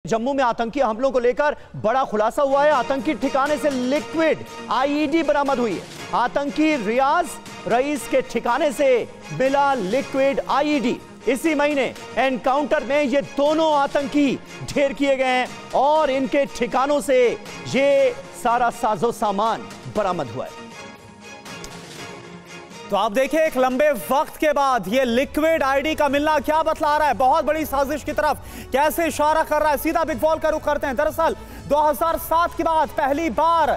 जम्मू में आतंकी हमलों को लेकर बड़ा खुलासा हुआ है। आतंकी ठिकाने से लिक्विड आईईडी बरामद हुई है। आतंकी रियाज रईस के ठिकाने से मिला लिक्विड आईईडी। इसी महीने एनकाउंटर में ये दोनों आतंकी ढेर किए गए हैं और इनके ठिकानों से ये सारा साजो सामान बरामद हुआ है। तो आप देखिए, एक लंबे वक्त के बाद ये लिक्विड आईडी का मिलना क्या बतला रहा है? बहुत बड़ी साजिश की तरफ कैसे इशारा कर रहा है? सीधा बिग बॉल का रुख करते हैं। दरअसल 2007 के बाद पहली बार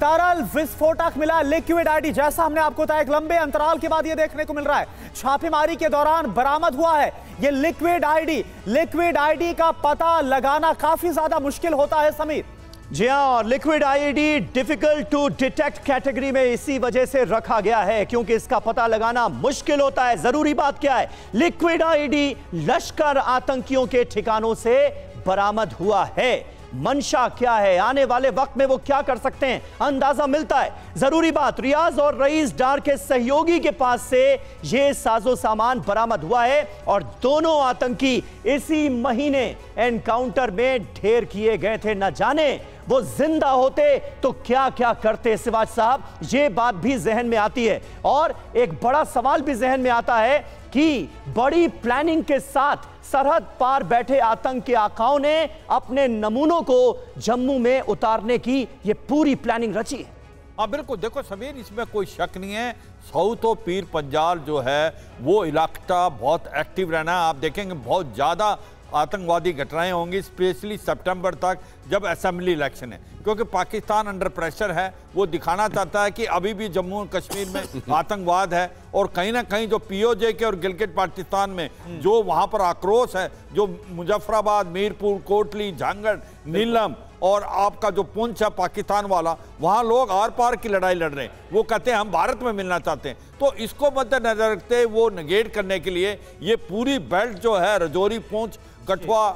तरल विस्फोटक मिला लिक्विड आईडी। जैसा हमने आपको बताया, एक लंबे अंतराल के बाद ये देखने को मिल रहा है। छापेमारी के दौरान बरामद हुआ है ये लिक्विड आईडी। लिक्विड आईडी का पता लगाना काफी ज्यादा मुश्किल होता है समीर। जी हां, और liquid ID difficult to detect category में इसी वजह से रखा गया है क्योंकि इसका पता लगाना मुश्किल होता है। जरूरी बात क्या है? लिक्विड आईडी लश्कर आतंकियों के ठिकानों से बरामद हुआ है। मंशा क्या है, आने वाले वक्त में वो क्या कर सकते हैं, अंदाजा मिलता है। जरूरी बात, रियाज और रईस डार के सहयोगी के पास से ये साजो सामान बरामद हुआ है और दोनों आतंकी इसी महीने एनकाउंटर में ढेर किए गए थे। न जाने वो जिंदा होते तो क्या क्या करते सिवाज साहब, ये बात भी जहन में आती है। और एक बड़ा सवाल भी जहन में आता है कि बड़ी प्लानिंग के साथ सरहद पार बैठे आतंक के आकाओं ने अपने नमूनों को जम्मू में उतारने की ये पूरी प्लानिंग रची है। हाँ बिल्कुल, देखो समीर, इसमें कोई शक नहीं है। साउथ और पीर पंजाल जो है वो इलाका बहुत एक्टिव रहना है। आप देखेंगे बहुत ज़्यादा आतंकवादी घटनाएं होंगी, स्पेशली सितंबर तक जब असेंबली इलेक्शन है, क्योंकि पाकिस्तान अंडर प्रेशर है। वो दिखाना चाहता है कि अभी भी जम्मू और कश्मीर में आतंकवाद है और कहीं ना कहीं जो पीओजे के और गिलगित पाकिस्तान में जो वहाँ पर आक्रोश है, जो मुजफ्फराबाद, मीरपुर, कोटली, झांगड़, नीलम और आपका जो पुंछ है पाकिस्तान वाला, वहाँ लोग आर पार की लड़ाई लड़ रहे हैं। वो कहते हैं हम भारत में मिलना चाहते हैं। तो इसको मद्देनजर रखते वो नेगेट करने के लिए ये पूरी बेल्ट जो है रजौरी, पुंछ, कठुआ,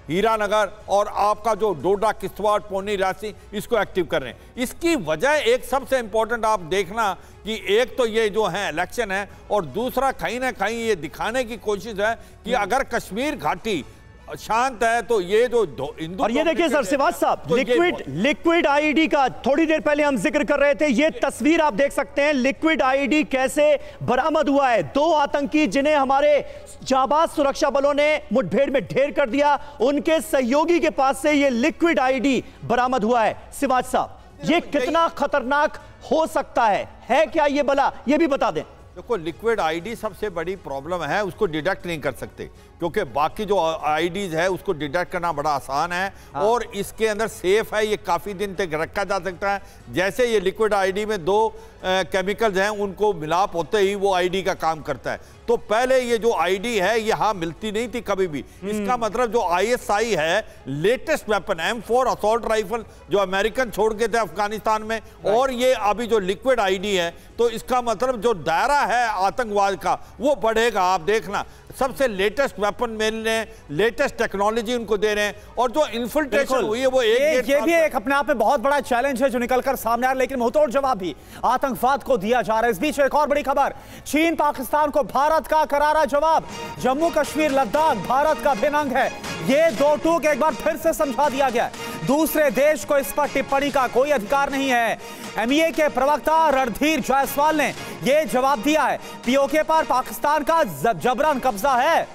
हीरानगर और आपका जो डोडा, किश्तवाड़, पौनी, रियासी, इसको एक्टिव कर रहे हैं। इसकी वजह एक सबसे इंपॉर्टेंट आप देखना कि एक तो ये जो है इलेक्शन है और दूसरा कहीं ना कहीं ये दिखाने की कोशिश है कि अगर कश्मीर घाटी शांत है तो ये जो हिंदू। और ये देखिए सर सिवाज साहब, तो लिक्विड आईडी का थोड़ी देर पहले हम जिक्र कर रहे थे। ये तस्वीर आप देख सकते हैं, लिक्विड आईडी कैसे बरामद हुआ है। दो आतंकी जिन्हें हमारे जाबाज सुरक्षा बलों ने मुठभेड़ में ढेर कर दिया, उनके सहयोगी के पास से ये लिक्विड आईडी बरामद हुआ है। सिवाज साहब, ये कितना खतरनाक हो सकता है क्या ये बला, ये भी बता दें। देखो, लिक्विड आईडी सबसे बड़ी प्रॉब्लम है, उसको डिटेक्ट नहीं कर सकते क्योंकि बाकी जो आईडीज है उसको डिटेक्ट करना बड़ा आसान है। हाँ। और इसके अंदर सेफ है, ये काफ़ी दिन तक रखा जा सकता है। जैसे ये लिक्विड आईडी में दो केमिकल्स हैं, उनको मिलाप होते ही वो आईडी का काम करता है। तो पहले ये जो आईडी है यहाँ मिलती नहीं थी कभी भी। इसका मतलब जो आईएसआई है, latest weapon M4 assault rifle जो अमेरिकन छोड़ के थे अफगानिस्तान में, और ये अभी जो लिक्विड आईडी है, तो इसका मतलब जो दायरा है आतंकवाद का वो बढ़ेगा। आप देखना, सबसे लेटेस्ट वेपन मिलने, लेटेस्ट टेक्नोलॉजी उनको दे रहे हैं और जो इन्फिल्ट्रेशन हुई है वो ये भी एक अपने आप में बहुत बड़ा चैलेंज है जो निकलकर सामने आ रहा है। लेकिन मुंहतोड़ जवाब भी आतंकवाद को दिया जा रहा है। इस बीच एक और बड़ी खबर, चीन पाकिस्तान को भारत का करारा जवाब। जम्मू कश्मीर लद्दाख भारत का अभिन्न अंग है, ये दो टूक एक बार फिर से समझा दिया गया। दूसरे देश को इस पर टिप्पणी का कोई अधिकार नहीं है। एमईए के प्रवक्ता रणधीर जायसवाल ने यह जवाब दिया है, पीओके पर पाकिस्तान का जबरन कब्जा है।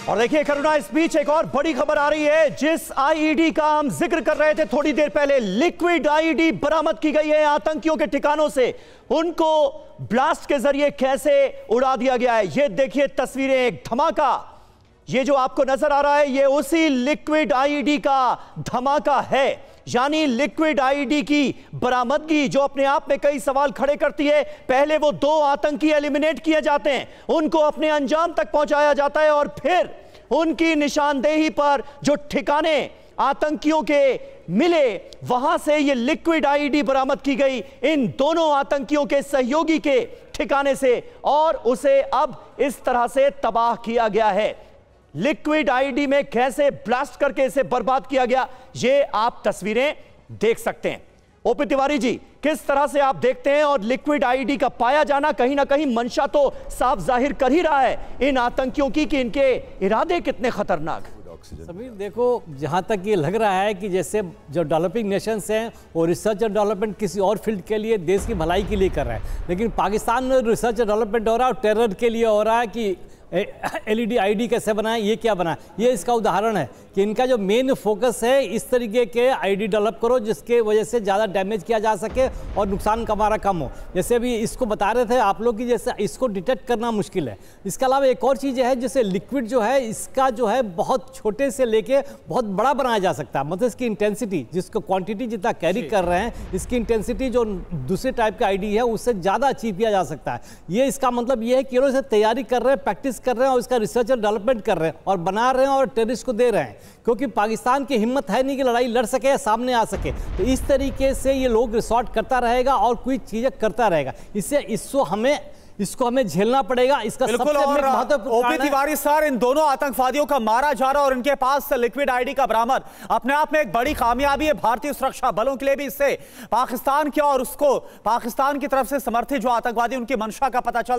और देखिए करुणा, इस बीच एक और बड़ी खबर आ रही है। जिस आईईडी का हम जिक्र कर रहे थे थोड़ी देर पहले, लिक्विड आईईडी बरामद की गई है आतंकियों के ठिकानों से। उनको ब्लास्ट के जरिए कैसे उड़ा दिया गया है, ये देखिए तस्वीरें। एक धमाका, ये जो आपको नजर आ रहा है, ये उसी लिक्विड आईईडी का धमाका है। यानी लिक्विड आईईडी की बरामदगी जो अपने आप में कई सवाल खड़े करती है। पहले वो दो आतंकी एलिमिनेट किए जाते हैं, उनको अपने अंजाम तक पहुंचाया जाता है और फिर उनकी निशानदेही पर जो ठिकाने आतंकियों के मिले, वहां से ये लिक्विड आईईडी बरामद की गई इन दोनों आतंकियों के सहयोगी के ठिकाने से और उसे अब इस तरह से तबाह किया गया है। लिक्विड आईडी में कैसे ब्लास्ट करके इसे बर्बाद किया गया, ये आप तस्वीरें देख सकते हैं। ओपी तिवारी जी, किस तरह से आप देखते हैं? और लिक्विड आईईडी का पाया जाना कहीं ना कहीं मंशा तो साफ जाहिर कर ही रहा है इन आतंकियों की कि इनके इरादे कितने खतरनाक। समीर देखो, जहाँ तक ये लग रहा है कि जैसे जो डेवलपिंग नेशंस हैं वो रिसर्च और डेवलपमेंट किसी और फील्ड के लिए, देश की भलाई के लिए कर रहे हैं, लेकिन पाकिस्तान में रिसर्च और डेवलपमेंट हो रहा है और टेरर के लिए हो रहा है कि एलईडी आईडी कैसे बनाए, ये क्या बनाए। ये इसका उदाहरण है कि इनका जो मेन फोकस है इस तरीके के आईडी डेवलप करो जिसके वजह से ज़्यादा डैमेज किया जा सके और नुकसान हमारा कम हो। जैसे अभी इसको बता रहे थे आप लोग कि जैसे इसको डिटेक्ट करना मुश्किल है। इसके अलावा एक और चीज़ है, जैसे लिक्विड जो है इसका जो है बहुत छोटे से लेके बहुत बड़ा बनाया जा सकता है। मतलब इसकी इंटेंसिटी, जिसको क्वांटिटी जितना कैरी कर रहे हैं, इसकी इंटेंसिटी जो दूसरे टाइप का आईडी है उससे ज़्यादा अचीव किया जा सकता है। ये इसका मतलब ये है कि ये तैयारी कर रहे हैं, प्रैक्टिस कर रहे हैं और इसका रिसर्च और डेवलपमेंट कर रहे हैं और बना रहे हैं और टेररिस्ट को दे रहे हैं, क्योंकि पाकिस्तान की हिम्मत है नहीं कि लड़ाई लड़ सके या सामने आ सके। तो इस तरीके से ये लोग रिसॉर्ट करता रहेगा और कोई चीजें करता रहेगा। इसको हमें झेलना पड़ेगा। इसका सबसे महत्वपूर्ण ओपी तिवारी सर, इन दोनों आतंकवादियों का मारा जा रहा और इनके पास लिक्विड आईडी का बरामद अपने आप में एक बड़ी कामयाबी है भारतीय सुरक्षा बलों के लिए भी। इससे पाकिस्तान क्या और उसको पाकिस्तान की तरफ से समर्थित जो आतंकवादी उनकी मंशा का पता चल